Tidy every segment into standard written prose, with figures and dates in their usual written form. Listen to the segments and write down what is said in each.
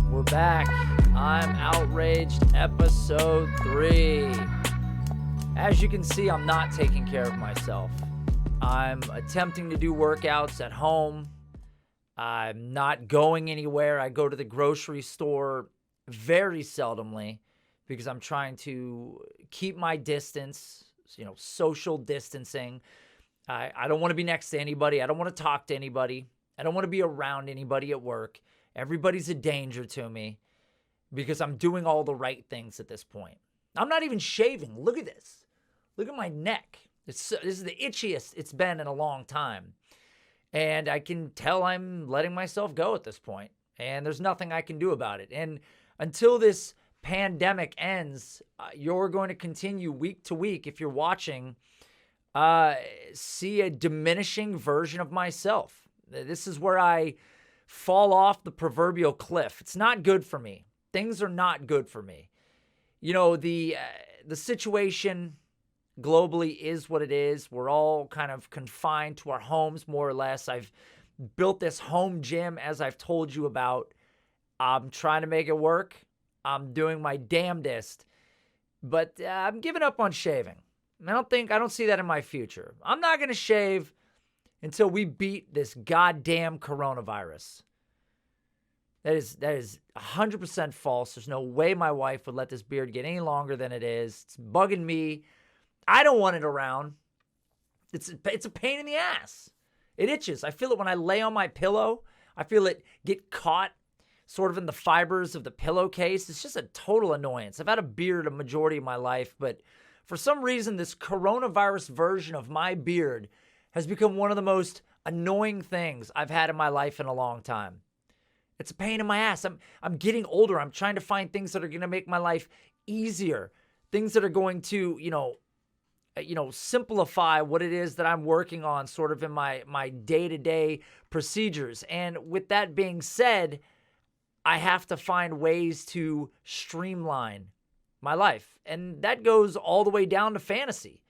We're back. I'm Outraged, episode 3. As you can see, I'm not taking care of myself. I'm attempting to do workouts at home. I'm not going anywhere. I go to the grocery store very seldomly because I'm trying to keep my distance, social distancing. I don't want to be next to anybody. I don't want to talk to anybody. I don't want to be around anybody at work. Everybody's a danger to me because I'm doing all the right things at this point. I'm not even shaving. Look at this. Look at my neck. This is the itchiest it's been in a long time. And I can tell I'm letting myself go at this point. And there's nothing I can do about it. And until this pandemic ends, you're going to continue week to week, if you're watching, see a diminishing version of myself. This is where I fall off the proverbial cliff. It's not good for me. Things are not good for me. The situation globally is what it is. We're all kind of confined to our homes, more or less. I've built this home gym, as I've told you about. I'm trying to make it work. I'm doing my damnedest, but I'm giving up on shaving. I don't see that in my future. I'm not going to shave until we beat this goddamn coronavirus. That is 100% false. There's no way my wife would let this beard get any longer than it is. It's bugging me. I don't want it around. It's a pain in the ass. It itches. I feel it when I lay on my pillow. I feel it get caught sort of in the fibers of the pillowcase. It's just a total annoyance. I've had a beard a majority of my life, but for some reason, this coronavirus version of my beard has become one of the most annoying things I've had in my life in a long time. It's a pain in my ass. I'm getting older. I'm trying to find things that are going to make my life easier. Things that are going to, simplify what it is that I'm working on sort of in my day-to-day procedures. And with that being said, I have to find ways to streamline my life. And that goes all the way down to fantasy.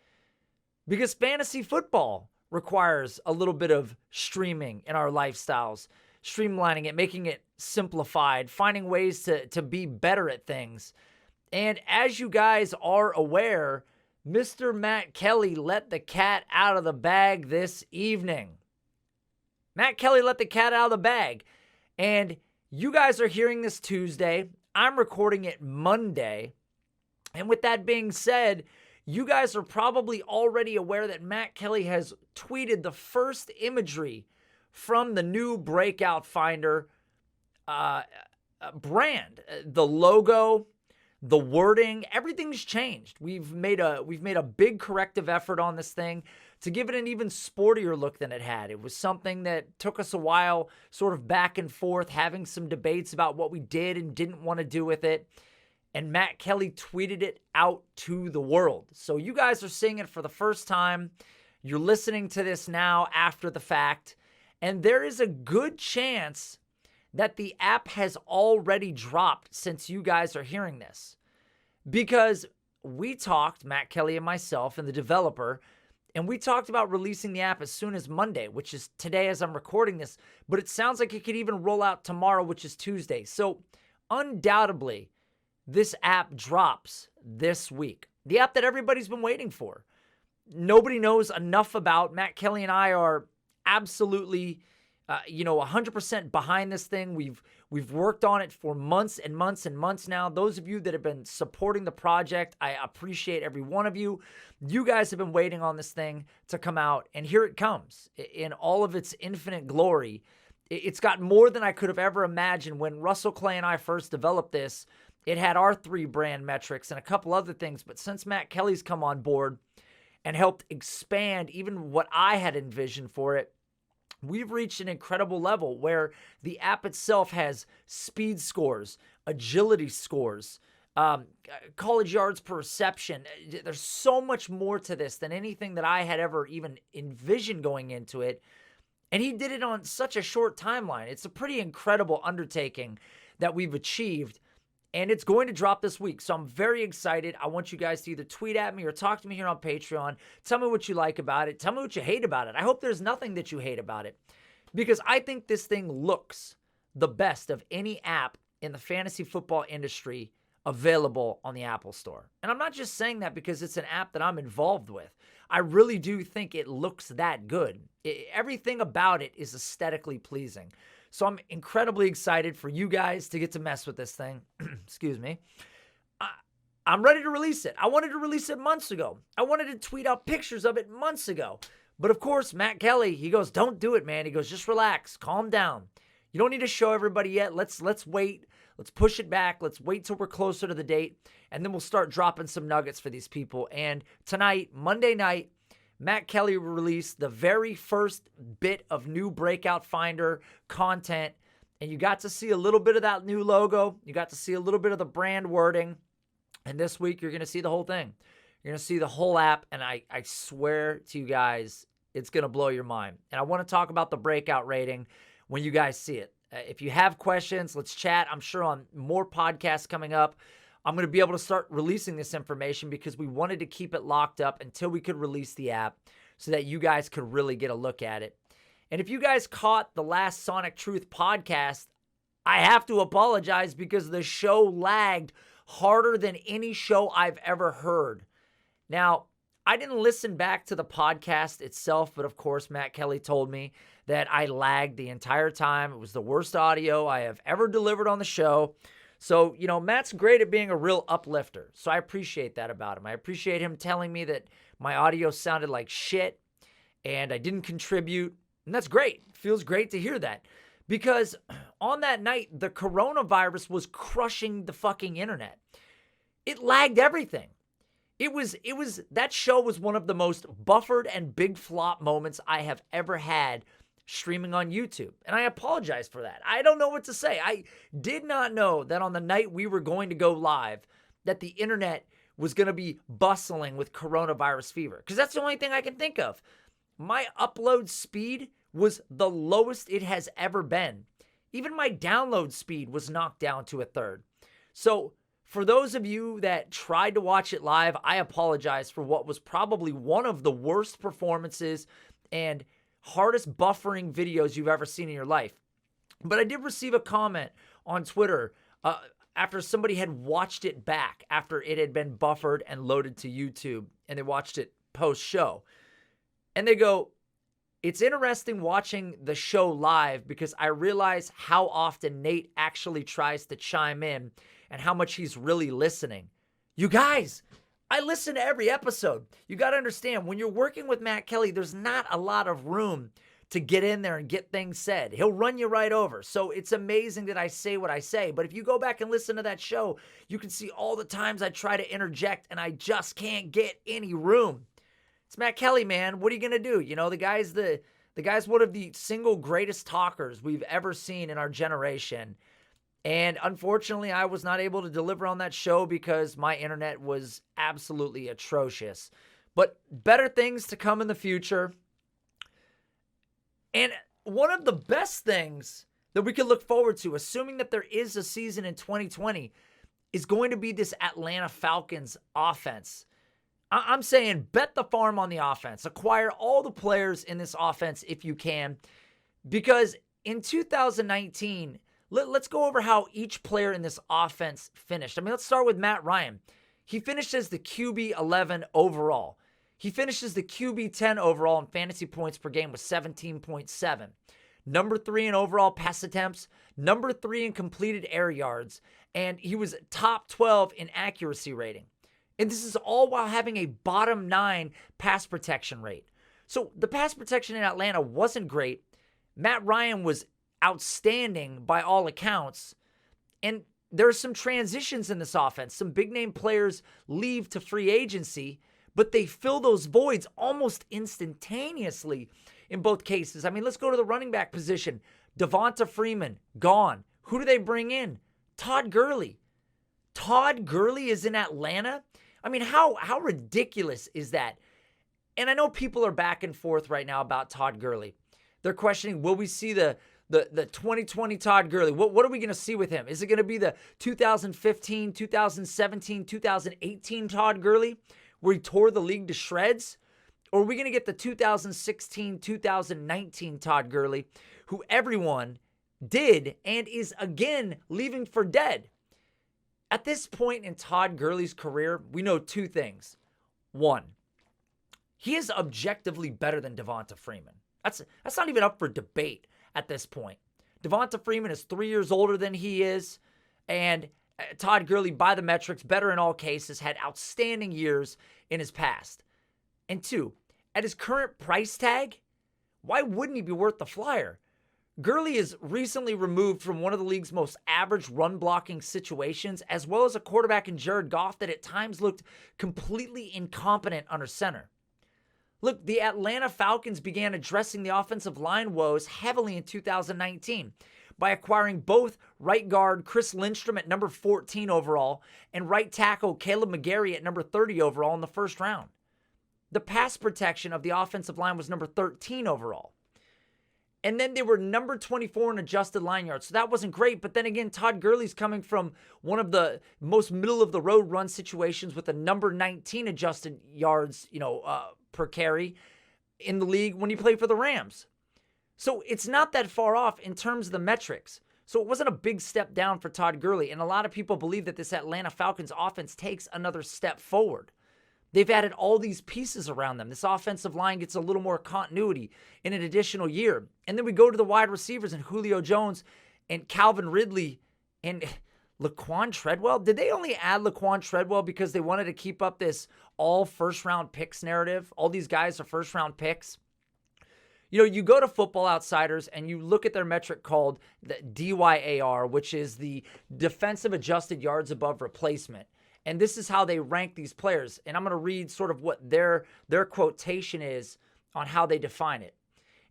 Because fantasy football requires a little bit of streaming in our lifestyles, streamlining it, making it simplified, finding ways to be better at things. And as you guys are aware, Mr. Matt Kelley let the cat out of the bag this evening. Matt Kelley let the cat out of the bag. And you guys are hearing this Tuesday. I'm recording it Monday. And with that being said, you guys are probably already aware that Matt Kelley has tweeted the first imagery from the new Breakout Finder brand. The logo, the wording, everything's changed. We've made a big corrective effort on this thing to give it an even sportier look than it had. It was something that took us a while, sort of back and forth, having some debates about what we did and didn't want to do with it. And Matt Kelley tweeted it out to the world. So you guys are seeing it for the first time. You're listening to this now after the fact. And there is a good chance that the app has already dropped since you guys are hearing this. Because we talked, Matt Kelley and myself and the developer, and we talked about releasing the app as soon as Monday, which is today as I'm recording this. But it sounds like it could even roll out tomorrow, which is Tuesday. So undoubtedly, this app drops this week. The app that everybody's been waiting for. Nobody knows enough about. Matt Kelley and I are absolutely, 100% behind this thing. We've worked on it for months and months and months now. Those of you that have been supporting the project, I appreciate every one of you. You guys have been waiting on this thing to come out, and here it comes in all of its infinite glory. It's got more than I could have ever imagined. When Russell Clay and I first developed this, it had our 3 brand metrics and a couple other things. But since Matt Kelley's come on board and helped expand even what I had envisioned for it, we've reached an incredible level where the app itself has speed scores, agility scores, college yards per reception. There's so much more to this than anything that I had ever even envisioned going into it. And he did it on such a short timeline. It's a pretty incredible undertaking that we've achieved. And it's going to drop this week. So I'm very excited. I want you guys to either tweet at me or talk to me here on Patreon. Tell me what you like about it. Tell me what you hate about it. I hope there's nothing that you hate about it, because I think this thing looks the best of any app in the fantasy football industry available on the Apple Store. And I'm not just saying that because it's an app that I'm involved with. I really do think it looks that good. Everything about it is aesthetically pleasing. So I'm incredibly excited for you guys to get to mess with this thing. Excuse me. I'm ready to release it. I wanted to release it months ago. I wanted to tweet out pictures of it months ago. But of course, Matt Kelley, he goes, don't do it, man. He goes, just relax, calm down. You don't need to show everybody yet. Let's wait. Let's push it back. Let's wait till we're closer to the date, and then we'll start dropping some nuggets for these people. And tonight, Monday night, Matt Kelley released the very first bit of new Breakout Finder content, and you got to see a little bit of that new logo. You got to see a little bit of the brand wording, and this week, you're going to see the whole thing. You're going to see the whole app, and I swear to you guys, it's going to blow your mind. And I want to talk about the breakout rating when you guys see it. If you have questions, let's chat. I'm sure on more podcasts coming up, I'm going to be able to start releasing this information because we wanted to keep it locked up until we could release the app so that you guys could really get a look at it. And if you guys caught the last Sonic Truth podcast, I have to apologize because the show lagged harder than any show I've ever heard. Now, I didn't listen back to the podcast itself, but of course, Matt Kelley told me that I lagged the entire time. It was the worst audio I have ever delivered on the show. So, Matt's great at being a real uplifter. So I appreciate that about him. I appreciate him telling me that my audio sounded like shit and I didn't contribute. And that's great. It feels great to hear that. Because on that night, the coronavirus was crushing the fucking internet. It lagged everything. That show was one of the most buffered and big flop moments I have ever had streaming on YouTube. And I apologize for that. I don't know what to say. I did not know that on the night we were going to go live, that the internet was going to be bustling with coronavirus fever. Because that's the only thing I can think of. My upload speed was the lowest it has ever been. Even my download speed was knocked down to a third. So for those of you that tried to watch it live, I apologize for what was probably one of the worst performances and hardest buffering videos you've ever seen in your life. But I did receive a comment on Twitter after somebody had watched it back after it had been buffered and loaded to YouTube, and they watched it post-show. And they go, it's interesting watching the show live because I realize how often Nate actually tries to chime in and how much he's really listening. You guys, I listen to every episode. You got to understand, when you're working with Matt Kelley, there's not a lot of room to get in there and get things said. He'll run you right over. So it's amazing that I say what I say. But if you go back and listen to that show, you can see all the times I try to interject and I just can't get any room. It's Matt Kelley, man. What are you going to do? The guy's one of the single greatest talkers we've ever seen in our generation. And unfortunately, I was not able to deliver on that show because my internet was absolutely atrocious. But better things to come in the future. And one of the best things that we can look forward to, assuming that there is a season in 2020, is going to be this Atlanta Falcons offense. I'm saying bet the farm on the offense. Acquire all the players in this offense if you can. Because in 2019... let's go over how each player in this offense finished. Let's start with Matt Ryan. He finished as the QB 11 overall. He finishes the QB 10 overall in fantasy points per game with 17.7. Number 3 in overall pass attempts. Number 3 in completed air yards. And he was top 12 in accuracy rating. And this is all while having a bottom 9 pass protection rate. So the pass protection in Atlanta wasn't great. Matt Ryan was outstanding by all accounts. And there are some transitions in this offense. Some big name players leave to free agency, but they fill those voids almost instantaneously in both cases. Let's go to the running back position. Devonta Freeman, gone. Who do they bring in? Todd Gurley. Todd Gurley is in Atlanta? How ridiculous is that? And I know people are back and forth right now about Todd Gurley. They're questioning, will we see the the 2020 Todd Gurley. What are we going to see with him? Is it going to be the 2015, 2017, 2018 Todd Gurley where he tore the league to shreds? Or are we going to get the 2016, 2019 Todd Gurley who everyone did and is again leaving for dead? At this point in Todd Gurley's career, we know two things. One, he is objectively better than Devonta Freeman. That's not even up for debate at this point. Devonta Freeman is 3 years older than he is, and Todd Gurley, by the metrics, better in all cases, had outstanding years in his past. And two, at his current price tag, why wouldn't he be worth the flyer? Gurley is recently removed from one of the league's most average run-blocking situations, as well as a quarterback in Jared Goff that at times looked completely incompetent under center. Look, the Atlanta Falcons began addressing the offensive line woes heavily in 2019 by acquiring both right guard Chris Lindstrom at number 14 overall and right tackle Caleb McGarry at number 30 overall in the first round. The pass protection of the offensive line was number 13 overall. And then they were number 24 in adjusted line yards. So that wasn't great. But then again, Todd Gurley's coming from one of the most middle-of-the-road run situations with a number 19 adjusted yards, per carry in the league when he played for the Rams. So it's not that far off in terms of the metrics. So it wasn't a big step down for Todd Gurley. And a lot of people believe that this Atlanta Falcons offense takes another step forward. They've added all these pieces around them. This offensive line gets a little more continuity in an additional year. And then we go to the wide receivers and Julio Jones and Calvin Ridley and Laquan Treadwell. Did they only add Laquan Treadwell because they wanted to keep up this all first-round picks narrative? All these guys are first-round picks. You go to Football Outsiders and you look at their metric called the DYAR, which is the defensive adjusted yards above replacement. And this is how they rank these players. And I'm going to read sort of what their quotation is on how they define it.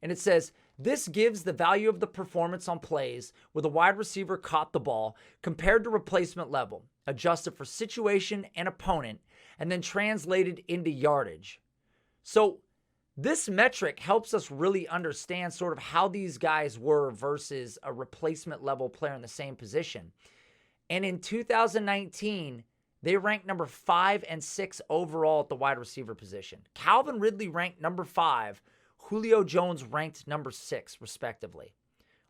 And it says, this gives the value of the performance on plays where the wide receiver caught the ball compared to replacement level, adjusted for situation and opponent, and then translated into yardage. So this metric helps us really understand sort of how these guys were versus a replacement level player in the same position. And in 2019, they ranked number 5 and 6 overall at the wide receiver position. Calvin Ridley ranked number 5. Julio Jones ranked number 6, respectively,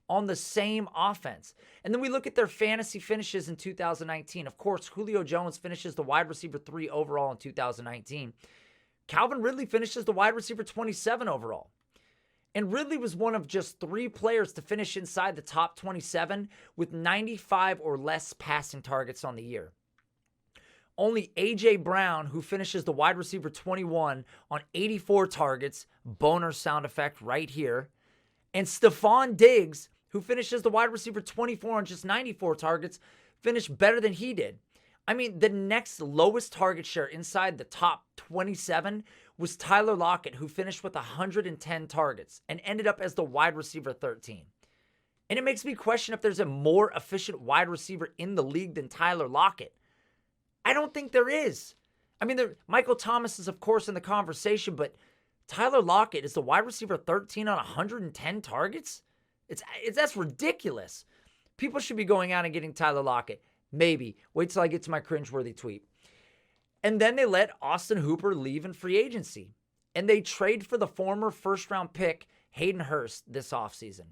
on the same offense. And then we look at their fantasy finishes in 2019. Of course, Julio Jones finishes the wide receiver 3 overall in 2019. Calvin Ridley finishes the wide receiver 27 overall. And Ridley was one of just 3 players to finish inside the top 27 with 95 or less passing targets on the year. Only A.J. Brown, who finishes the wide receiver 21 on 84 targets, boner sound effect right here, and Stephon Diggs, who finishes the wide receiver 24 on just 94 targets, finished better than he did. I mean, the next lowest target share inside the top 27 was Tyler Lockett, who finished with 110 targets and ended up as the wide receiver 13. And it makes me question if there's a more efficient wide receiver in the league than Tyler Lockett. I don't think there is. I mean, Michael Thomas is, of course, in the conversation, but Tyler Lockett is the wide receiver 13 on 110 targets? That's ridiculous. People should be going out and getting Tyler Lockett. Maybe. Wait till I get to my cringeworthy tweet. And then they let Austin Hooper leave in free agency. And they trade for the former first-round pick, Hayden Hurst, this offseason.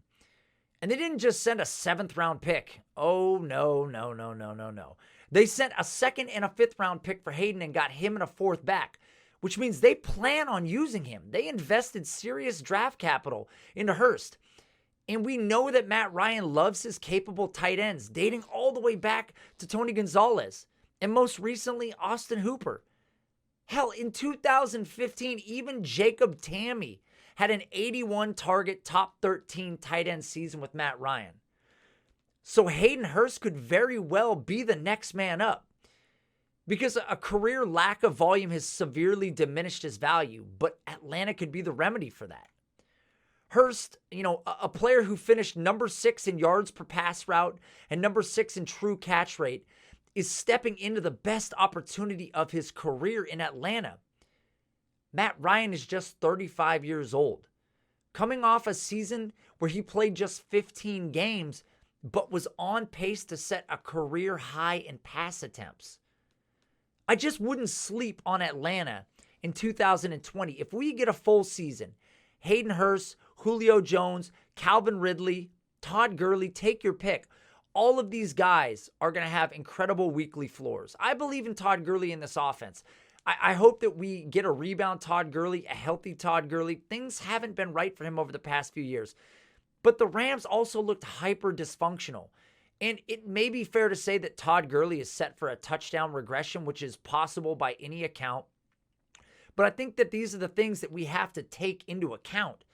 And they didn't just send a 7th-round pick. Oh, no. They sent a 2nd and a 5th-round pick for Hayden and got him and a 4th back, which means they plan on using him. They invested serious draft capital into Hurst. And we know that Matt Ryan loves his capable tight ends, dating all the way back to Tony Gonzalez, and most recently, Austin Hooper. Hell, in 2015, even Jacob Tamme had an 81-target, top 13 tight end season with Matt Ryan. So Hayden Hurst could very well be the next man up because a career lack of volume has severely diminished his value, but Atlanta could be the remedy for that. Hurst, a player who finished number 6 in yards per pass route and number 6 in true catch rate, is stepping into the best opportunity of his career in Atlanta. Matt Ryan is just 35 years old. coming off a season where he played just 15 games, but was on pace to set a career high in pass attempts. I just wouldn't sleep on Atlanta in 2020. If we get a full season, Hayden Hurst, Julio Jones, Calvin Ridley, Todd Gurley, take your pick. All of these guys are going to have incredible weekly floors. I believe in Todd Gurley in this offense. I hope that we get a rebound Todd Gurley, a healthy Todd Gurley. Things haven't been right for him over the past few years. But the Rams also looked hyper dysfunctional. And it may be fair to say that Todd Gurley is set for a touchdown regression, which is possible by any account. But I think that these are the things that we have to take into account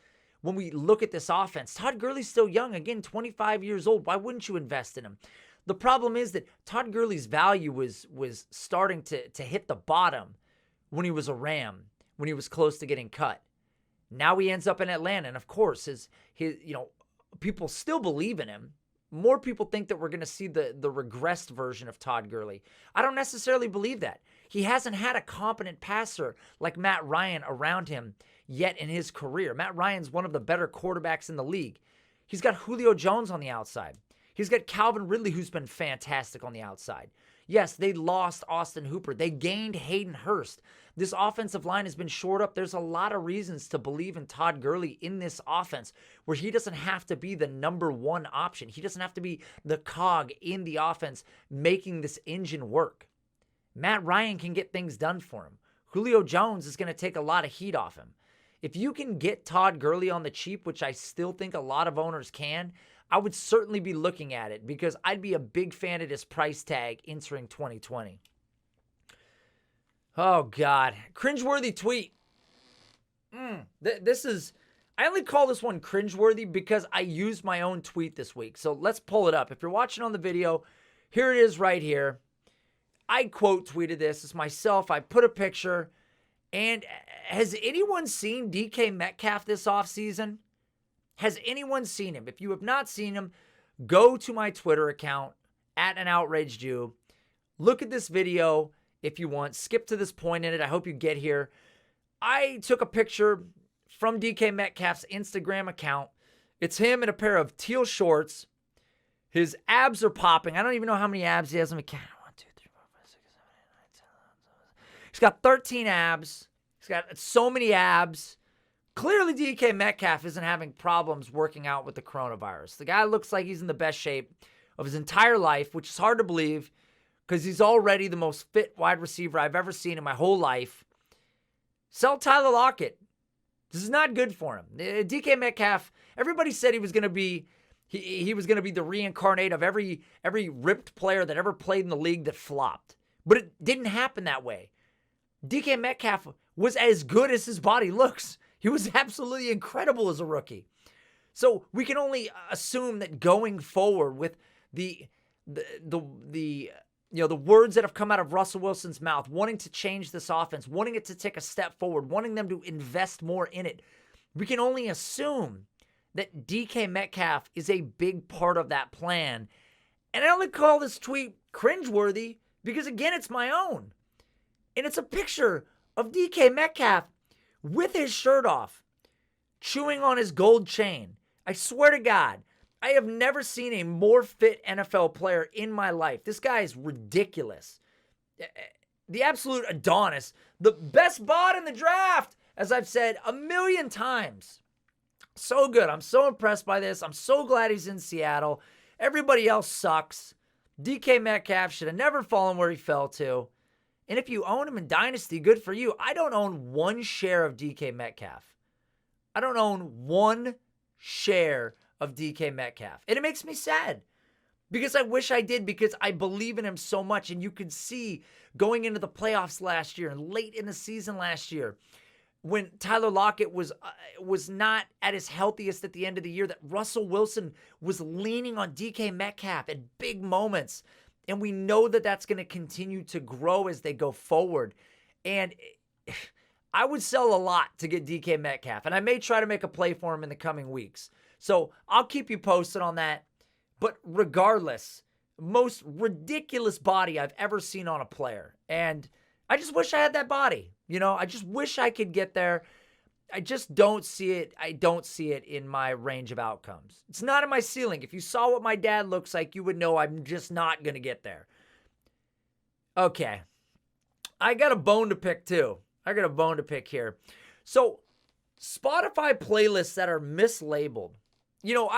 when we look at this offense. Todd Gurley's still young, again, 25 years old. Why wouldn't you invest in him? The problem is that Todd Gurley's value was starting to hit the bottom when he was a Ram, when he was close to getting cut. Now he ends up in Atlanta, and of course, his people still believe in him. More people think that we're going to see the regressed version of Todd Gurley. I don't necessarily believe that. He hasn't had a competent passer like Matt Ryan around him yet in his career. Matt Ryan's one of the better quarterbacks in the league. He's got Julio Jones on the outside. He's got Calvin Ridley, who's been fantastic on the outside. Yes, they lost Austin Hooper. They gained Hayden Hurst. This offensive line has been shored up. There's a lot of reasons to believe in Todd Gurley in this offense where he doesn't have to be the number one option. He doesn't have to be the cog in the offense making this engine work. Matt Ryan can get things done for him. Julio Jones is going to take a lot of heat off him. If you can get Todd Gurley on the cheap, which I still think a lot of owners can, I would certainly be looking at it because I'd be a big fan of this price tag entering 2020. Oh, God. Cringeworthy tweet. This is, I only call this one cringeworthy because I used my own tweet this week. So let's pull it up. If you're watching on the video, here it is right here. I quote tweeted this. It's myself. I put a picture. And has anyone seen DK Metcalf this offseason? Has anyone seen him? If you have not seen him, go to my Twitter account, @AnOutragedU. Look at this video if you want. Skip to this point in it. I hope you get here. I took a picture from DK Metcalf's Instagram account. It's him in a pair of teal shorts. His abs are popping. I don't even know how many abs he has. Let me count. 1, 2, 3, 4, 5, 6, 7, 8, 9, 10, 11. He's got 13 abs. He's got so many abs. Clearly, DK Metcalf isn't having problems working out with the coronavirus. The guy looks like he's in the best shape of his entire life, which is hard to believe because he's already the most fit wide receiver I've ever seen in my whole life. Sell Tyler Lockett. This is not good for him. DK Metcalf, everybody said he was going to be he was going to be the reincarnate of every ripped player that ever played in the league that flopped. But it didn't happen that way. DK Metcalf was as good as his body looks. He was absolutely incredible as a rookie. So we can only assume that going forward with the words that have come out of Russell Wilson's mouth, wanting to change this offense, wanting it to take a step forward, wanting them to invest more in it, we can only assume that DK Metcalf is a big part of that plan. And I only call this tweet cringeworthy because, again, it's my own. And it's a picture of DK Metcalf with his shirt off, chewing on his gold chain. I swear to God, I have never seen a more fit NFL player in my life. This guy is ridiculous. The absolute Adonis. The best bot in the draft, as I've said a million times. So good. I'm so impressed by this. I'm so glad he's in Seattle. Everybody else sucks. DK Metcalf should have never fallen where he fell to. And if you own him in Dynasty, good for you. I don't own one share of DK Metcalf. I don't own one share of DK Metcalf. And it makes me sad because I wish I did because I believe in him so much. And you could see going into the playoffs last year and late in the season last year when Tyler Lockett was not at his healthiest at the end of the year that Russell Wilson was leaning on DK Metcalf at big moments. And we know that that's going to continue to grow as they go forward. And I would sell a lot to get DK Metcalf. And I may try to make a play for him in the coming weeks. So I'll keep you posted on that. But regardless, most ridiculous body I've ever seen on a player. And I just wish I had that body. I just wish I could get there. I just don't see it. I don't see it in my range of outcomes. It's not in my ceiling. If you saw what my dad looks like, you would know I'm just not going to get there. Okay. I got a bone to pick too. I got a bone to pick here. So Spotify playlists that are mislabeled. You know,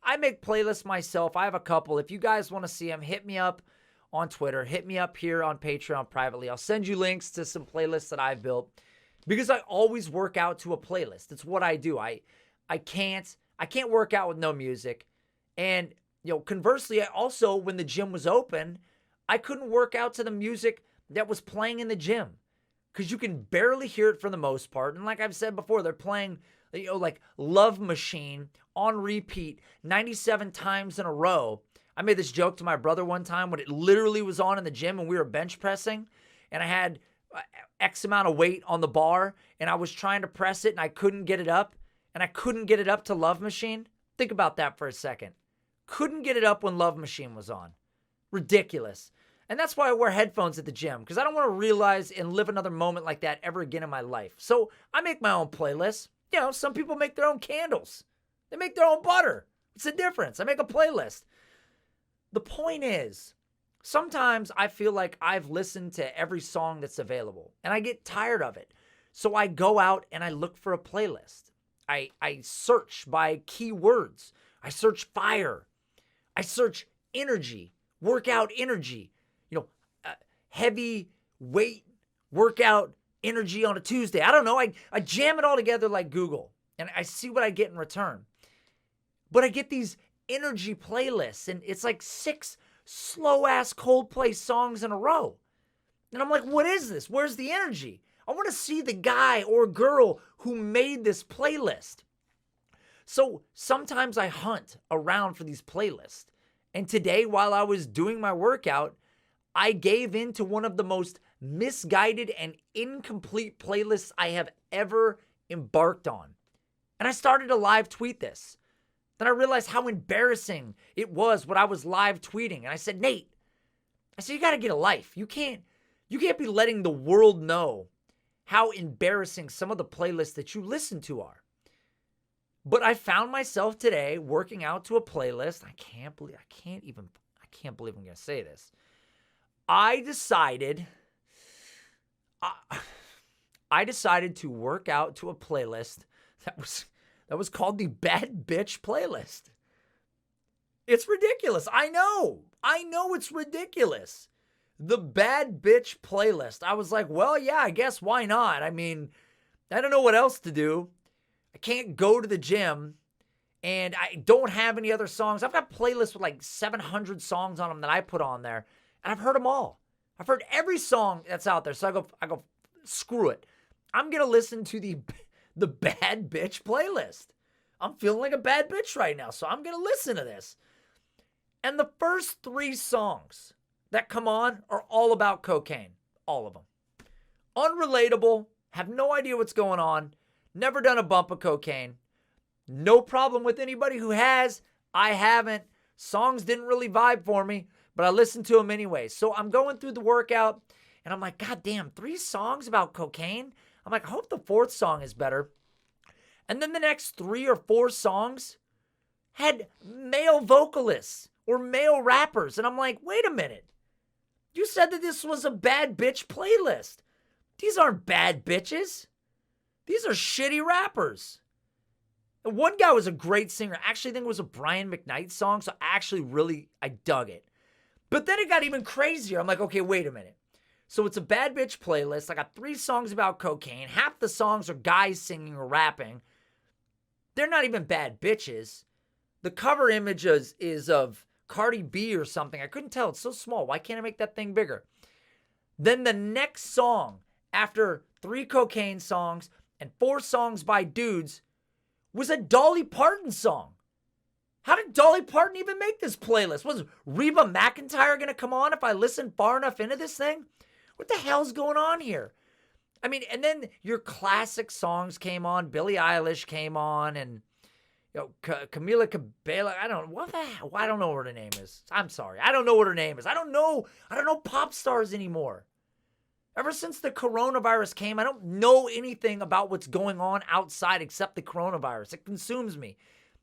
I make playlists myself. I have a couple. If you guys want to see them, hit me up on Twitter. Hit me up here on Patreon privately. I'll send you links to some playlists that I've built because I always work out to a playlist. It's what I do. I can't work out with no music. And, you know, conversely, I also, when the gym was open, I couldn't work out to the music that was playing in the gym because you can barely hear it for the most part. And like I've said before, they're playing, you know, like Love Machine on repeat 97 times in a row. I made this joke to my brother one time when it literally was on in the gym and we were bench pressing and I had X amount of weight on the bar and I was trying to press it and I couldn't get it up and I couldn't get it up to Love Machine. Think about that for a second. Couldn't get it up when Love Machine was on. Ridiculous. And that's why I wear headphones at the gym, because I don't want to realize and live another moment like that ever again in my life. So I make my own playlists. You know, some people make their own candles. They make their own butter. What's the difference? I make a playlist. The point is, sometimes I feel like I've listened to every song that's available, and I get tired of it. So I go out and I look for a playlist. I search by keywords. I search fire. I search energy, workout energy. Heavy weight workout energy on a Tuesday. I don't know. I jam it all together like Google and I see what I get in return. But I get these energy playlists and it's like 6 slow ass Coldplay songs in a row. And I'm like, what is this? Where's the energy? I want to see the guy or girl who made this playlist. So sometimes I hunt around for these playlists. And today, while I was doing my workout, I gave in to one of the most misguided and incomplete playlists I have ever embarked on. And I started to live tweet this. Then I realized how embarrassing it was what I was live tweeting. And I said, Nate, you got to get a life. You can't be letting the world know how embarrassing some of the playlists that you listen to are. But I found myself today working out to a playlist. I can't believe I'm going to say this. I decided to work out to a playlist that was called the Bad Bitch Playlist. It's ridiculous. I know it's ridiculous. The Bad Bitch Playlist. I was like, well, yeah, I guess why not? I mean, I don't know what else to do. I can't go to the gym and I don't have any other songs. I've got playlists with like 700 songs on them that I put on there. And I've heard them all. I've heard every song that's out there. So I go, screw it. I'm going to listen to the Bad Bitch Playlist. I'm feeling like a bad bitch right now. So I'm going to listen to this. And the first 3 songs that come on are all about cocaine. All of them. Unrelatable. Have no idea what's going on. Never done a bump of cocaine. No problem with anybody who has. I haven't. Songs didn't really vibe for me. But I listened to them anyway. So I'm going through the workout and I'm like, God damn, 3 songs about cocaine? I'm like, I hope the 4th song is better. And then the next 3 or 4 songs had male vocalists or male rappers. And I'm like, wait a minute. You said that this was a bad bitch playlist. These aren't bad bitches. These are shitty rappers. And one guy was a great singer. I actually think it was a Brian McKnight song. So I dug it. But then it got even crazier. I'm like, okay, wait a minute. So it's a bad bitch playlist. I got 3 songs about cocaine. Half the songs are guys singing or rapping. They're not even bad bitches. The cover image is of Cardi B or something. I couldn't tell. It's so small. Why can't I make that thing bigger? Then the next song, after 3 cocaine songs and 4 songs by dudes, was a Dolly Parton song. How did Dolly Parton even make this playlist? Was Reba McEntire going to come on if I listened far enough into this thing? What the hell's going on here? I mean, and then your classic songs came on. Billie Eilish came on and, you know, Camila Cabello. I don't know what her name is. I'm sorry. I don't know what her name is. I don't know pop stars anymore. Ever since the coronavirus came, I don't know anything about what's going on outside except the coronavirus. It consumes me.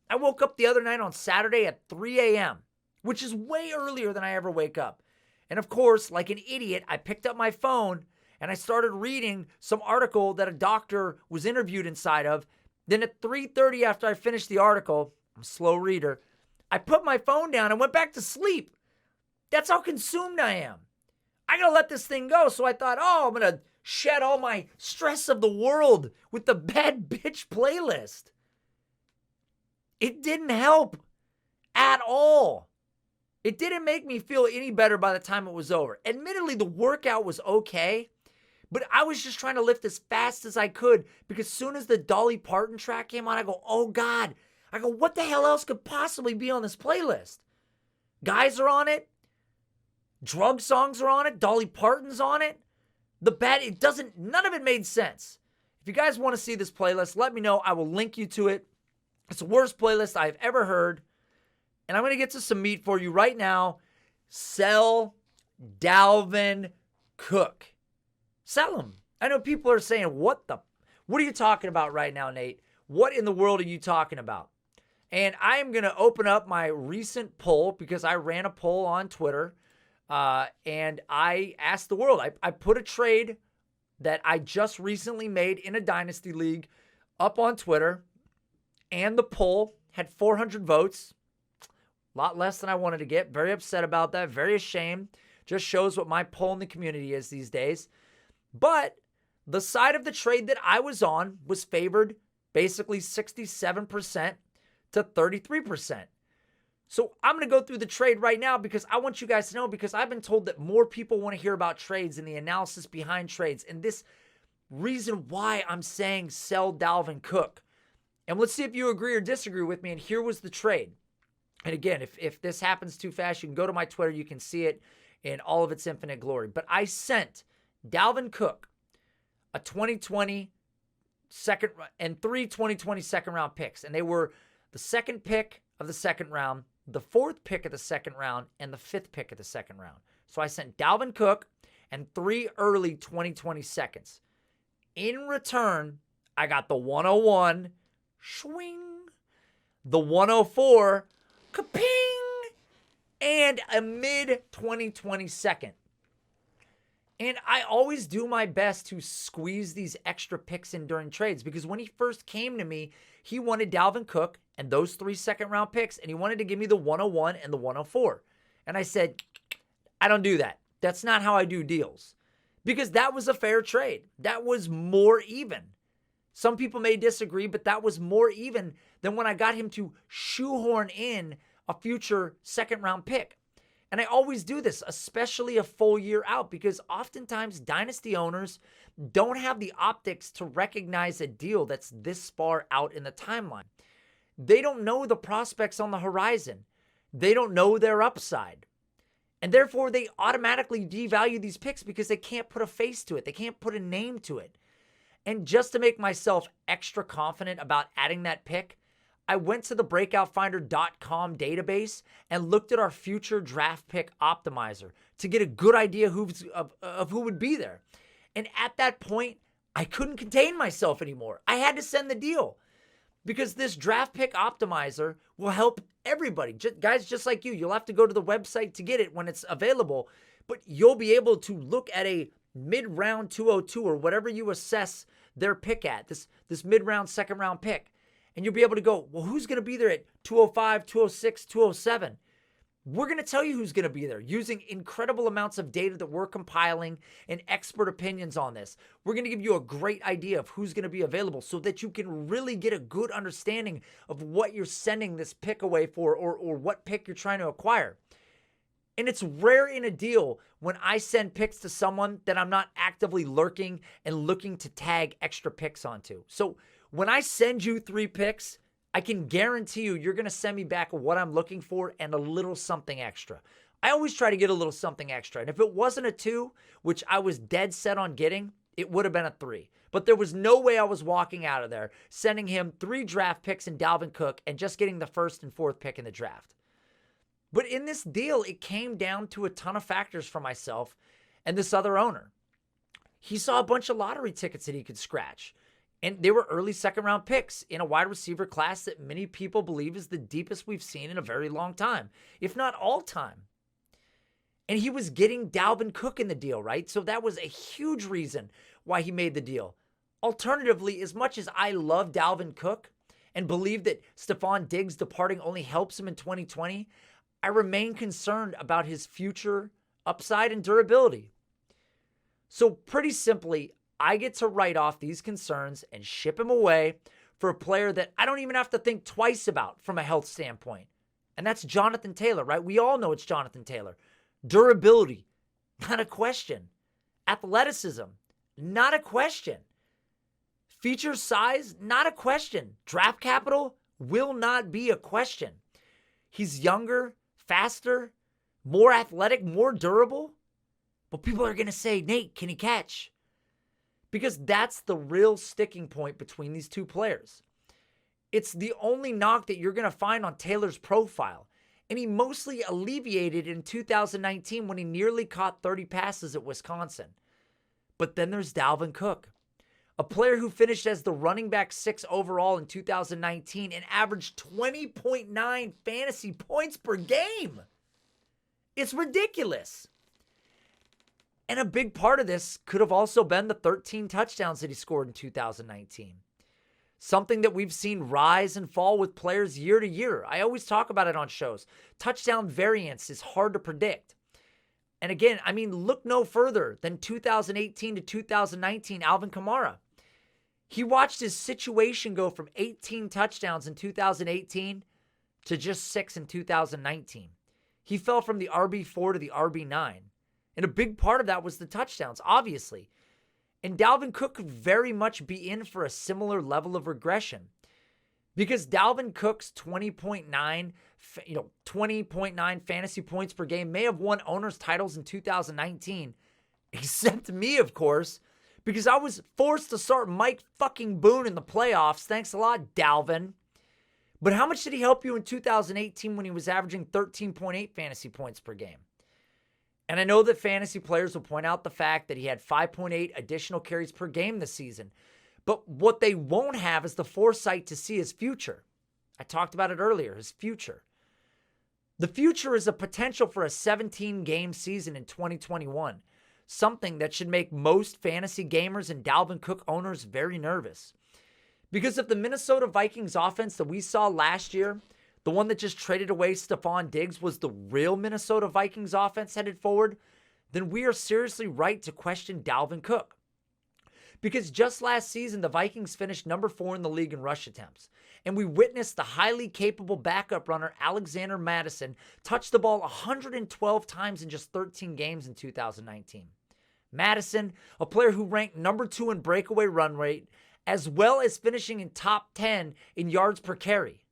I woke up the other night on Saturday at 3 a.m., which is way earlier than I ever wake up. And of course, like an idiot, I picked up my phone and I started reading some article that a doctor was interviewed inside of. Then at 3:30 after I finished the article, I'm a slow reader, I put my phone down and went back to sleep. That's how consumed I am. I gotta let this thing go. So I thought, I'm gonna shed all my stress of the world with the Bad Bitch playlist. It didn't help at all. It didn't make me feel any better by the time it was over. Admittedly, the workout was okay, but I was just trying to lift as fast as I could because as soon as the Dolly Parton track came on, I go, oh God. I go, what the hell else could possibly be on this playlist? Guys are on it. Drug songs are on it. Dolly Parton's on it. None of it made sense. If you guys want to see this playlist, let me know. I will link you to it. It's the worst playlist I've ever heard. And I'm going to get to some meat for you right now. Sell DALVIN Cook. Sell him. I know people are saying, what are you talking about right now, Nate? What in the world are you talking about? And I am going to open up my recent poll because I ran a poll on Twitter. And I asked the world. I put a trade that I just recently made in a dynasty league up on Twitter. And the poll had 400 votes. A lot less than I wanted to get. Very upset about that. Very ashamed. Just shows what my poll in the community is these days. But the side of the trade that I was on was favored basically 67% to 33%. So I'm going to go through the trade right now because I want you guys to know, because I've been told that more people want to hear about trades and the analysis behind trades. And this reason why I'm saying sell DALVIN Cook. And let's see if you agree or disagree with me. And here was the trade. And again, if this happens too fast, you can go to my Twitter. You can see it in all of its infinite glory. But I sent DALVIN Cook a 2020 second and 3 2020 second round picks. And they were the second pick of the second round, the fourth pick of the second round, and the fifth pick of the second round. So I sent DALVIN Cook and 3 early 2020 seconds. In return, I got the 101, swing, the 104, kaping, and a mid-2020 second. And I always do my best to squeeze these extra picks in during trades because when he first came to me, he wanted DALVIN Cook and those 3 second-round picks, and he wanted to give me the 101 and the 104. And I said, I don't do that. That's not how I do deals. Because that was a fair trade. That was more even. Some people may disagree, but that was more even than when I got him to shoehorn in a future second-round pick. And I always do this, especially a full year out, because oftentimes dynasty owners don't have the optics to recognize a deal that's this far out in the timeline. They don't know the prospects on the horizon. They don't know their upside. And therefore, they automatically devalue these picks because they can't put a face to it. They can't put a name to it. And just to make myself extra confident about adding that pick, I went to the breakoutfinder.com database and looked at our future draft pick optimizer to get a good idea of who would be there. And at that point, I couldn't contain myself anymore. I had to send the deal because this draft pick optimizer will help everybody. Guys just like you, you'll have to go to the website to get it when it's available, but you'll be able to look at a mid-round 202 or whatever you assess their pick at, this mid-round, second-round pick. And you'll be able to go, well, who's going to be there at 205, 206, 207? We're going to tell you who's going to be there using incredible amounts of data that we're compiling and expert opinions on this. We're going to give you a great idea of who's going to be available so that you can really get a good understanding of what you're sending this pick away for or what pick you're trying to acquire. And it's rare in a deal when I send picks to someone that I'm not actively lurking and looking to tag extra picks onto. So when I send you 3 picks, I can guarantee you're going to send me back what I'm looking for and a little something extra. I always try to get a little something extra. And if it wasn't a 2, which I was dead set on getting, it would have been a 3. But there was no way I was walking out of there sending him 3 draft picks in DALVIN Cook and just getting the 1st and 4th pick in the draft. But in this deal, it came down to a ton of factors for myself and this other owner. he saw a bunch of lottery tickets that he could scratch. And they were early second-round picks in a wide receiver class that many people believe is the deepest we've seen in a very long time, if not all time. And he was getting DALVIN Cook in the deal, right? So that was a huge reason why he made the deal. Alternatively, as much as I love DALVIN Cook and believe that Stephon Diggs departing only helps him in 2020, I remain concerned about his future upside and durability. So pretty simply, I get to write off these concerns and ship him away for a player that I don't even have to think twice about from a health standpoint. And that's Jonathan Taylor, right? We all know it's Jonathan Taylor. Durability, not a question. Athleticism, not a question. Feature size, not a question. Draft capital will not be a question. He's younger, faster, more athletic, more durable. But people are going to say, Nate, can he catch? Because that's the real sticking point between these two players. It's the only knock that you're going to find on Taylor's profile. And he mostly alleviated in 2019 when he nearly caught 30 passes at Wisconsin. But then there's DALVIN Cook, a player who finished as the running back 6 overall in 2019 and averaged 20.9 fantasy points per game. It's ridiculous. And a big part of this could have also been the 13 touchdowns that he scored in 2019. Something that we've seen rise and fall with players year to year. I always talk about it on shows. Touchdown variance is hard to predict. And again, I mean, look no further than 2018 to 2019, Alvin Kamara. He watched his situation go from 18 touchdowns in 2018 to just 6 in 2019. He fell from the RB4 to the RB9. And a big part of that was the touchdowns, obviously. And DALVIN Cook could very much be in for a similar level of regression. Because DALVIN Cook's 20.9 fantasy points per game may have won owners' titles in 2019. Except me, of course. Because I was forced to start Mike fucking Boone in the playoffs. Thanks a lot, DALVIN. But how much did he help you in 2018 when he was averaging 13.8 fantasy points per game? And I know that fantasy players will point out the fact that he had 5.8 additional carries per game this season. But what they won't have is the foresight to see his future. I talked about it earlier, his future. The future is a potential for a 17-game season in 2021, something that should make most fantasy gamers and DALVIN Cook owners very nervous. Because if the Minnesota Vikings offense that we saw last year, the one that just traded away Stephon Diggs, was the real Minnesota Vikings offense headed forward, then we are seriously right to question DALVIN Cook. Because just last season, the Vikings finished number 4 in the league in rush attempts. And we witnessed the highly capable backup runner Alexander Mattison touch the ball 112 times in just 13 games in 2019. Mattison, a player who ranked number 2 in breakaway run rate, as well as finishing in top 10 in yards per carry.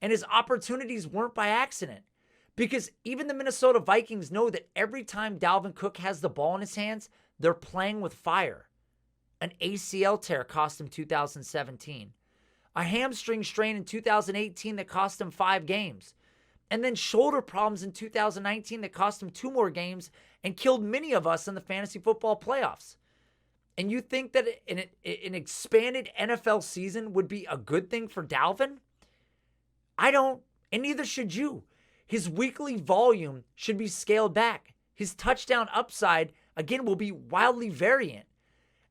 And his opportunities weren't by accident, because even the Minnesota Vikings know that every time DALVIN Cook has the ball in his hands, they're playing with fire. An ACL tear cost him 2017. A hamstring strain in 2018 that cost him 5 games. And then shoulder problems in 2019 that cost him 2 more games and killed many of us in the fantasy football playoffs. And you think that an expanded NFL season would be a good thing for DALVIN? I don't, and neither should you. His weekly volume should be scaled back. His touchdown upside, again, will be wildly variant.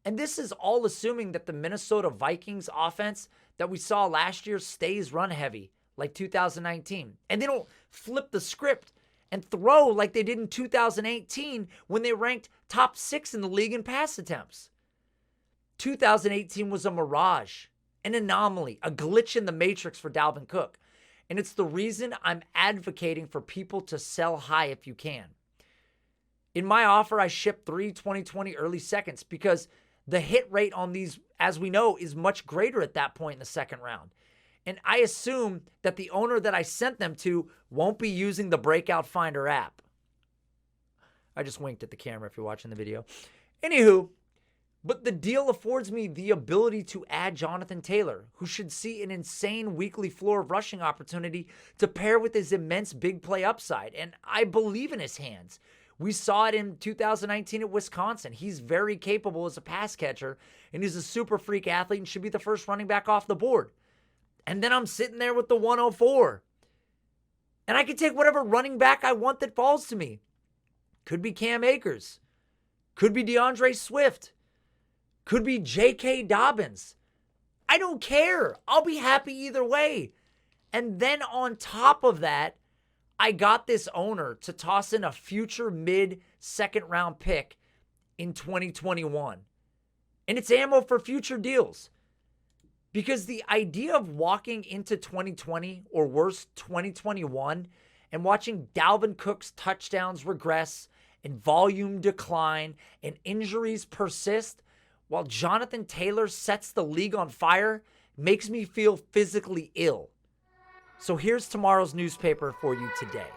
And this is all assuming that the Minnesota Vikings offense that we saw last year stays run heavy like 2019. And they don't flip the script and throw like they did in 2018 when they ranked top 6 in the league in pass attempts. 2018 was a mirage, an anomaly, a glitch in the matrix for DALVIN Cook. And it's the reason I'm advocating for people to sell high if you can. In my offer, I ship 3 2020 early seconds because the hit rate on these, as we know, is much greater at that point in the second round. And I assume that the owner that I sent them to won't be using the Breakout Finder app. I just winked at the camera if you're watching the video. Anywho, but the deal affords me the ability to add Jonathan Taylor, who should see an insane weekly floor of rushing opportunity to pair with his immense big play upside. And I believe in his hands. We saw it in 2019 at Wisconsin. He's very capable as a pass catcher, and he's a super freak athlete and should be the first running back off the board. And then I'm sitting there with the 104. And I can take whatever running back I want that falls to me. Could be Cam Akers. Could be DeAndre Swift. Could be J.K. Dobbins. I don't care. I'll be happy either way. And then on top of that, I got this owner to toss in a future mid-second round pick in 2021. And it's ammo for future deals. Because the idea of walking into 2020, or worse, 2021, and watching Dalvin Cook's touchdowns regress and volume decline and injuries persist while Jonathan Taylor sets the league on fire makes me feel physically ill. So here's tomorrow's newspaper for you today.